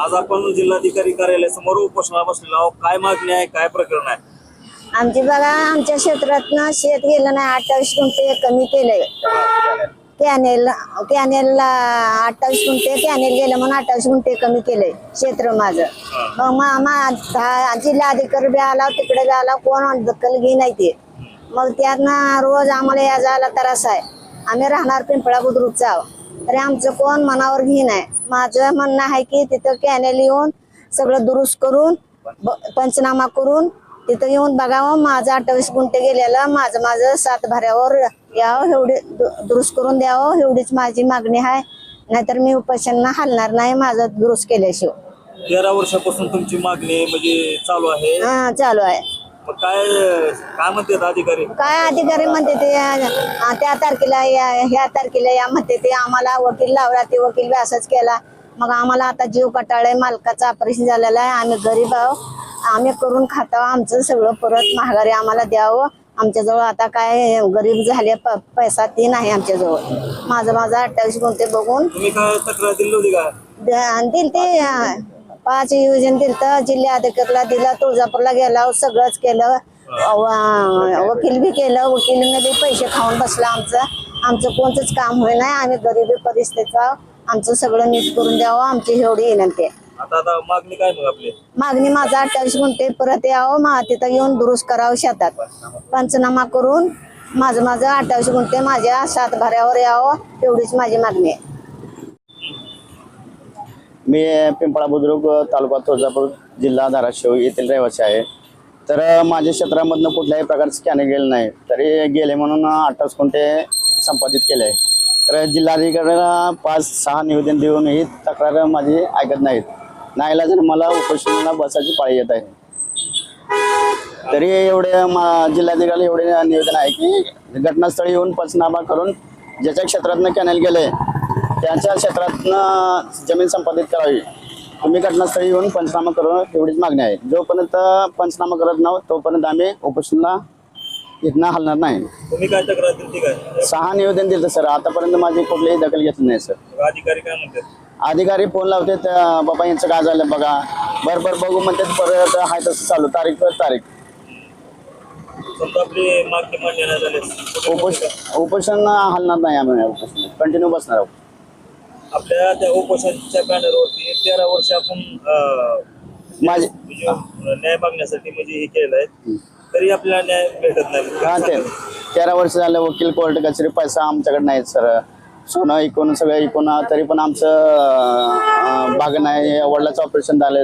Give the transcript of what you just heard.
आज आपण जिल्हाधिकारी कार्यालयासमोर उपोषणाला बसलेलो आहोत. काय मागणी आहे, काय प्रकरण आहे? आमची बघा आमच्या क्षेत्रातनं शेत गेलं नाही. 28 गुंठे कमी केलंय. कॅनेलला 28 गुंठे कॅनेल गेलं म्हणून 28 गुंठे कमी केलंय क्षेत्र माझं. मग जिल्हाधिकारी बी आला, तिकडे बी आला, कोण दखल घे नाही ते. मग त्यातनं रोज आम्हाला या जायला त्रास आहे. आम्ही राहणार पिंपळा बुद्रुकचा तरी आमचं कोण मनावर घे नाही. माझं म्हणणं आहे की तिथं कॅनेल येऊन सगळं दुरुस्त करून पंचनामा करून तिथं येऊन बघावं. माझं 28 गुंठे गेलेलं माझं 7 भऱ्यावर यावं, एवढे दुरुस्त करून द्यावं, एवढीच माझी मागणी आहे. नाहीतर मी उपोषणाला हलणार नाही माझं दुरुस्त केल्याशिवाय. 13 वर्षापासून तुमची मागणी म्हणजे चालू आहे. हा चालू आहे. मग काय म्हणतात अधिकारी? काय अधिकारी म्हणते ते त्या तारखेला ह्या तारखेला या म्हणते ते. आम्हाला वकील लावला, ते वकील बी असंच केला. मग आम्हाला आता जीव कटाळाय. मालकाचं ऑपरेशन झालेलं आहे. आम्ही गरीब आहोत. आम्ही करून खातावं. आमचं सगळं परत महागारी आम्हाला द्यावं. आमच्याजवळ आता काय गरीब झाले, पैसा ते नाही आमच्याजवळ. माझं 28 गुंठे बघून तुम्ही काय तक्रार दिली होती का? दिल ते 5 योजन दिल तर जिल्हाधिकारीला दिला, तुळजापूरला गेला, सगळंच केलं. वकील बी केलं. वकीलने बी पैसे खाऊन बसला. आमचं कोणतंच काम होईल नाही. आम्ही गरीबी परिस्थितीचा आमचं सगळं नीट करून द्यावं, आमची एवढी विनंती आहे. आता मागणी काय मग आपली? मागणी माझं 28 गुंठे परत यावं. तिथं येऊन दुरुस्त करावं, शेतात पंचनामा करून माझं 28 गुंठे माझ्या 7 भऱ्यावर यावं, एवढीच माझी मागणी आहे. मी पिंपळा बुद्रुक, तालुका तुळजापूर, जिल्हा धाराशिव येथील रहिवासी आहे. तर माझ्या क्षेत्रामधनं कुठल्याही प्रकारचं स्कॅनिंग गेलं नाही, तरी गेले म्हणून 28 गुंठे संपादित केले आहे. तर जिल्हाधिकाऱ्याला 5-6 निवेदन देऊन ही तक्रार माझी ऐकत नाहीत. नाईलाजाने मला उपोषणाला बसायची पाळी येत आहे. तरी एवढे जिल्हाधिकाऱ्याला एवढे निवेदन आहे की घटनास्थळी येऊन पंचनामा करून ज्याच्या क्षेत्रातनं कॅनेल गेले त्यांच्या क्षेत्रातनं जमीन संपादित करावी. तुम्ही घटनास्थळी येऊन पंचनामा करून एवढीच मागणी आहे. जोपर्यंत पंचनामा करत नाही तोपर्यंत आम्ही उपोषणाला इथनं हलणार नाही. तुम्ही काय तक्रार दिली काय? 6 निवेदन दिलं सर. आतापर्यंत माझी कुठलीही दखल घेतली नाही सर. अधिकारी काय म्हणतात? अधिकारी फोन लावते, बाबा यांचं काय झालं बघा, बरोबर बघू म्हणतात. परत आहे तसं चालू, तारीख पर तारीख. समजा आपली मागणी मान्य नाही झाली, उपोषण हलणार नाही. आम्ही उपोषण कंटिन्यू बसणार आहोत. आपल्या त्या उपोषणच्या बॅनरवरती 13 वर्ष आपण माझे न्याय मागण्यासाठी म्हणजे हे केलेलं आहे, तरी आपल्याला न्याय भेटत नाही. हा, ते 13 वर्ष झालं वकील, कोर्ट कचेरी, पैसा आमच्याकडे नाहीत सर. सोनं इकून सगळं इकून तरी पण आमचं भाग नाही. वडिलाचं ऑपरेशन झालं.